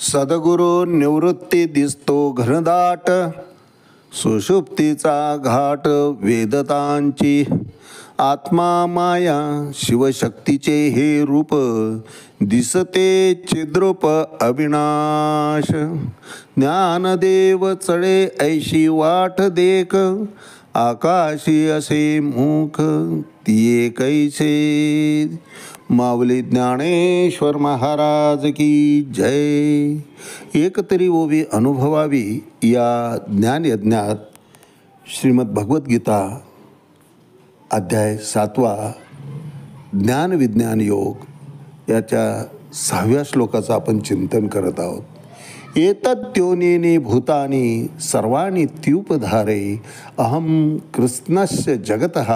सद्गुरु निवृत्ती दिसतो घनदाट, सुषुप्तीचा घाट वेदतांची. आत्मा माया शिवशक्तीचे हे रूप, दिसते चिद्रूप अविनाश. ज्ञानदेव चढे ऐशी वाट देख, आकाशी असे मुख ती कैसे. माऊली ज्ञानेश्वर महाराज की जय. एकतरी ओवी अनुभवावी या ज्ञानयज्ञात श्रीमद भगवद्गीता अध्याय 7 ज्ञान विज्ञान योग याच्या 6व्या श्लोकाचं आपण चिंतन करत आहोत. एतद्योनीनि भूतानि सर्वाणि त्युपधारे, अहम कृष्णस्य जगतः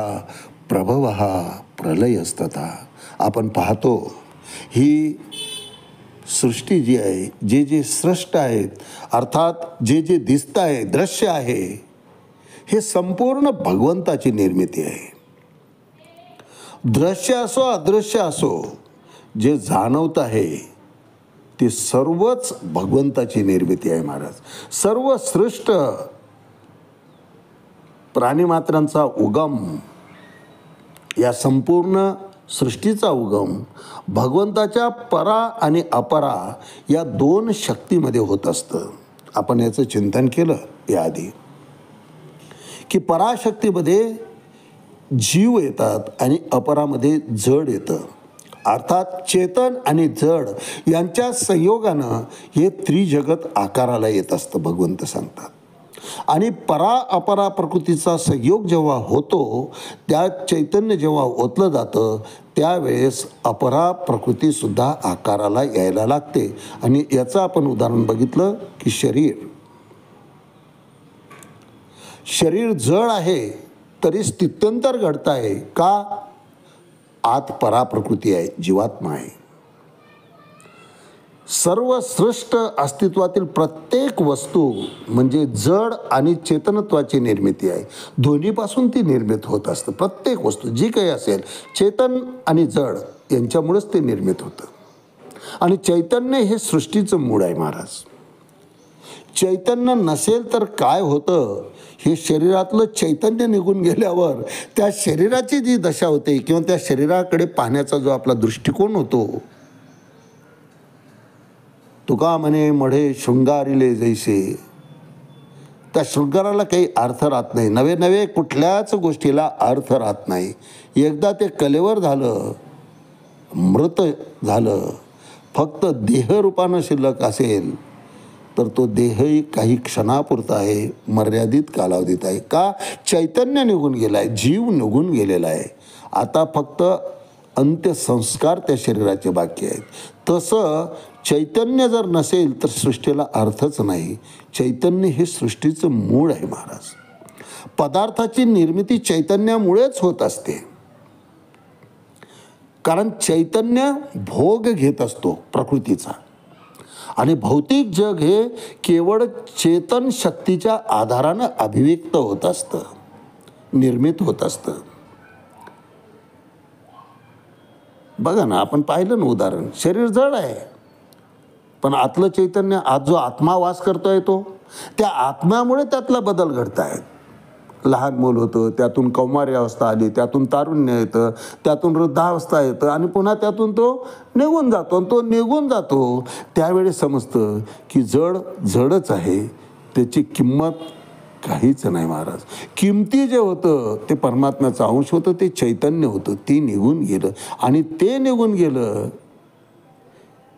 प्रभवः प्रलयस्तथा. आपण पाहतो ही सृष्टी जी आहे, जे जे सृष्ट आहेत, अर्थात जे जे दिसत आहे, दृश्य आहे, हे संपूर्ण भगवंताची निर्मिती आहे. दृश्य असो अदृश्य असो, जे जाणवत आहे ते सर्वच भगवंताची निर्मिती आहे महाराज. सर्व सृष्ट प्राणीमात्रांचा उगम, या संपूर्ण सृष्टीचा उगम भगवंताच्या परा आणि अपरा या 2 शक्तीमध्ये होत असतं. आपण याचं चिंतन केलं याआधी की पराशक्तीमध्ये जीव येतात आणि अपरामध्ये जड येतं. अर्थात चेतन आणि जड यांच्या संयोगानं हे त्रिजगत आकाराला येत असतं भगवंत सांगतात. आणि परा अपरा प्रकृतीचा संयोग जेव्हा होतो, त्या चैतन्य जेव्हा ओतलं जातं, त्यावेळेस अपरा प्रकृतीसुद्धा आकाराला यायला लागते. आणि याचं आपण उदाहरण बघितलं की शरीर जड आहे तरी स्थित्यंतर घडत आहे का? आत परा प्रकृती आहे, जीवात्मा आहे. सर्व सृष्ट अस्तित्वातील प्रत्येक वस्तू म्हणजे जड आणि चेतनत्वाची निर्मिती आहे. दोन्हीपासून ती निर्मित होत असतं. प्रत्येक वस्तू जी काही असेल, चेतन आणि जड यांच्यामुळेच ते निर्मित होतं. आणि चैतन्य हे सृष्टीचं मूळ आहे महाराज. चैतन्य नसेल तर काय होतं, हे शरीरातलं चैतन्य निघून गेल्यावर त्या शरीराची जी दशा होते किंवा त्या शरीराकडे पाहण्याचा जो आपला दृष्टिकोन होतो, तुका म्हणे मढे शृंगारिले जैसे, त्या शृंगाराला काही अर्थ राहत नाही. नवे नवे कुठल्याच गोष्टीला अर्थ राहत नाही. एकदा ते कलेवर झालं, मृत झालं, फक्त देहरूपानं शिल्लक असेल तर तो देहही काही क्षणापुरता आहे, मर्यादित कालावधीत आहे. का? चैतन्य निघून गेला आहे, जीव निघून गेलेला आहे. आता फक्त अंत्यसंस्कार त्या शरीराचे बाकी आहेत. तसं चैतन्य जर नसेल तर सृष्टीला अर्थच नाही. चैतन्य हे सृष्टीचं मूळ आहे महाराज. पदार्थाची निर्मिती चैतन्यामुळेच होत असते. कारण चैतन्य भोग घेत असतो प्रकृतीचा, आणि भौतिक जग हे केवळ चेतन शक्तीच्या आधारानं अभिव्यक्त होत असतं, निर्मित होत असतं. बघा ना, आपण पाहिलं ना उदाहरण, शरीर जड आहे पण आतलं चैतन्य, आत जो आत्मा वास करतोय तो, त्या आत्म्यामुळे त्यातला बदल घडत आहेत. लहान मूल होतं, त्यातून कौमार्य अवस्था आली, त्यातून तारुण्य येतं, त्यातून वृद्धावस्था येतं, आणि पुन्हा त्यातून तो निघून जातो. आणि तो निघून जातो त्यावेळेस समजतं की जडच आहे, त्याची किंमत काहीच नाही महाराज. किमती जे होतं ते परमात्म्याचं अंश होतं, ते चैतन्य होतं, ते निघून गेलं. आणि ते निघून गेलं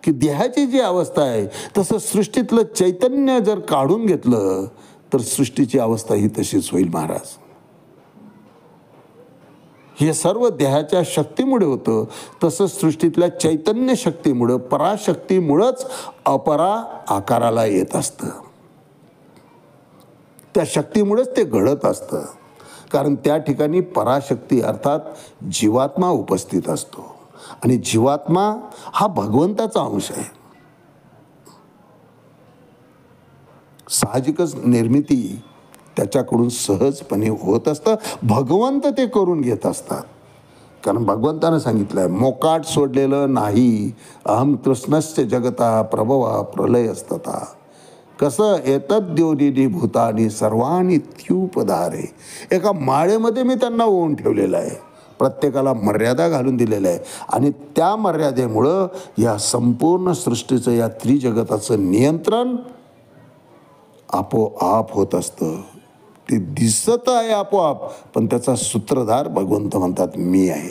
की देहाची जी अवस्था आहे, तसं सृष्टीतलं चैतन्य जर काढून घेतलं तर सृष्टीची अवस्था ही तशीच होईल महाराज. हे सर्व देहाच्या शक्तीमुळे होतं. तसं सृष्टीतल्या चैतन्य शक्तीमुळं, पराशक्तीमुळंच अपरा आकाराला येत असतं. त्या शक्तीमुळेच ते घडत असतं. कारण त्या ठिकाणी पराशक्ती अर्थात जीवात्मा उपस्थित असतो. आणि जीवात्मा हा भगवंताचा अंश आहे. साहजिकच निर्मिती त्याच्याकडून सहजपणे होत असतं. भगवंत ते करून घेत असतात. कारण भगवंतानं सांगितलं आहे, मोकाट सोडलेलं नाही. अहम कृष्णस्य जगता प्रभवा प्रलय असतता. कसं एतद्योनिनी भूतानी सर्वाणी त्युपधारे. एका माळेमध्ये मी त्यांना ओवून ठेवलेलं आहे. प्रत्येकाला मर्यादा घालून दिलेलं आहे आणि त्या मर्यादेमुळं या संपूर्ण सृष्टीचं, या त्रिजगताचं नियंत्रण आपोआप होत असतं. ते दिसत आहे आपोआप, पण त्याचा सूत्रधार भगवंत म्हणतात मी आहे.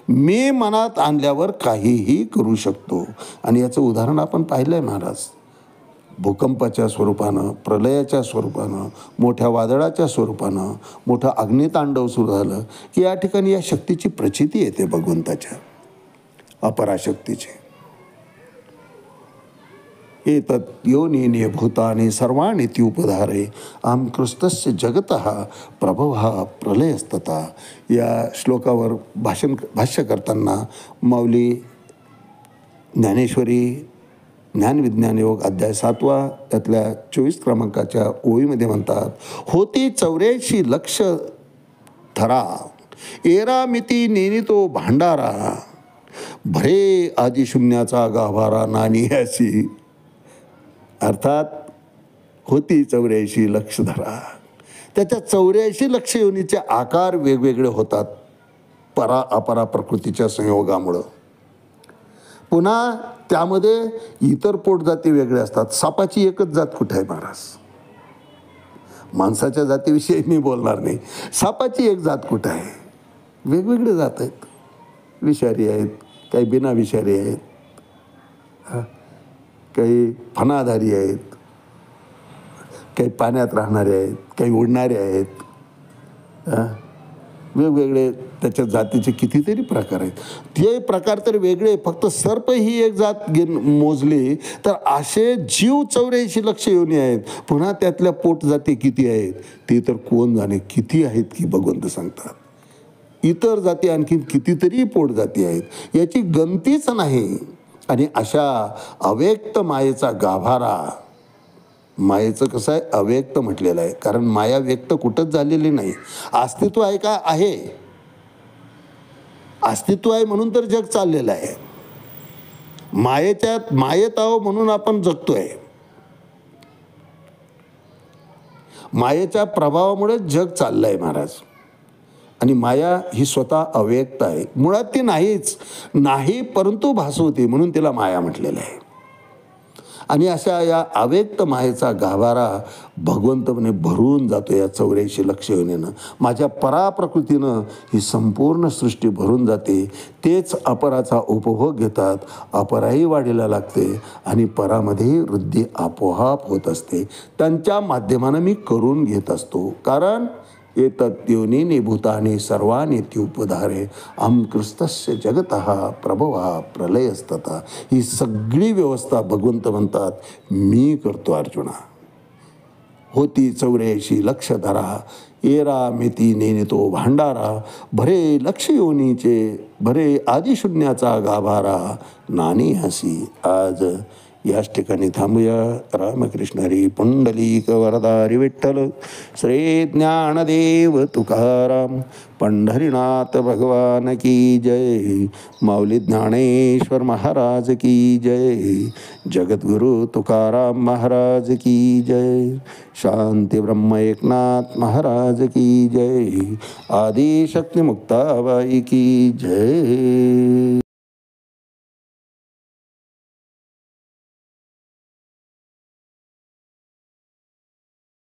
मी मनात आणल्यावर काहीही करू शकतो. आणि याचं उदाहरण आपण पाहिलं आहे महाराज. भूकंपाच्या स्वरूपानं, प्रलयाच्या स्वरूपानं, मोठ्या वादळाच्या स्वरूपानं, मोठं अग्नितांडव सुरू झालं की या ठिकाणी या शक्तीची प्रचिती येते, भगवंताच्या अपराशक्तीची. एतत् योनिनी भूतानि सर्वाणि त्युपधारे अहं कृष्णस्य जगतः प्रभवः प्रलयस्तथा. या श्लोकावर भाष्य करताना माऊली ज्ञानेश्वरी ज्ञानविज्ञान योग अध्याय 7 त्यातल्या 24 क्रमांकाच्या ओळीमध्ये म्हणतात, होती 84 लक्ष धरा एरामिती नेनितो भांडारा, भरे आदिशून्याचा गाभारा नानी अशी. अर्थात होती 84 लक्ष धरा. त्याच्या 84 लक्ष योनीचे आकार वेगवेगळे होतात परा अपरा प्रकृतीच्या संयोगामुळं. पुन्हा त्यामध्ये इतर पोटजाती वेगळे असतात. सापाची एकच जात कुठे आहे महाराज? माणसाच्या जातीविषयी मी बोलणार नाही. सापाची एक जात कुठं आहे? वेगवेगळे जात आहेत. विषारी आहेत, काही बिना विषारी आहेत, काही फणाधारी आहेत, काही पाण्यात राहणारे आहेत, काही उडणारे आहेत. वेगवेगळे त्याच्या जातीचे कितीतरी प्रकार आहेत. ते प्रकार तर वेगळे. फक्त सर्प ही एक जात मोजली तर असे जीव 84 लक्ष योनी आहेत. पुन्हा त्यातल्या पोटजाती किती आहेत ते तर कोण जाणे किती आहेत की भगवंत सांगतात. इतर जाती आणखीन कितीतरी पोटजाती आहेत, याची गणतीच नाही. आणि अशा अव्यक्त मायेचा गाभारा, मायेचं कसं आहे अव्यक्त म्हटलेलं आहे, कारण माया व्यक्त कुठंच झालेली नाही. अस्तित्व आहे का? आहे. अस्तित्व आहे म्हणून तर जग चाललेलं आहे. मायेत आहो म्हणून आपण जगतोय. मायेच्या प्रभावामुळे जग चाललं आहे महाराज. आणि माया ही स्वतः अव्यक्त आहे. मुळात ती नाहीच, नाही परंतु भासवते म्हणून तिला माया म्हटलेलं आहे. आणि अशा या अव्यक्त मायेचा गाभारा भगवंतपणे भरून जातो या 84 लक्ष योनीनं. माझ्या पराप्रकृतीनं ही संपूर्ण सृष्टी भरून जाते. तेच अपराचा उपभोग घेतात. अपराही वाढीला लागते आणि परामध्येही वृद्धी आपोआप होत असते. त्यांच्या माध्यमानं मी करून घेत असतो. कारण एतत् योनिनी भूतानि सर्वाणि त्युपधारे अहं कृष्णस्य जगतः प्रभवः प्रलयस्तथा. ही सगळी व्यवस्था भगवंत म्हणतात मी करतो अर्जुना. होती 84 लक्ष धरा एरा मिती नेनितो भांडारा, भरे लक्ष योनीचे भरे आदिशून्याचा गाभारा नानी हसी. आज याच ठिकाणी थांबूया. रामकृष्ण हरी पुंडलिक वरदारी विठ्ठल. श्री ज्ञानदेव तुकाराम पंढरीनाथ भगवान की जय. माऊली ज्ञानेश्वर महाराज की जय. जगद्गुरु तुकाराम महाराज की जय. शांती ब्रह्म एकनाथ महाराज की जय. आदिशक्ती मुक्ताबाई की जय.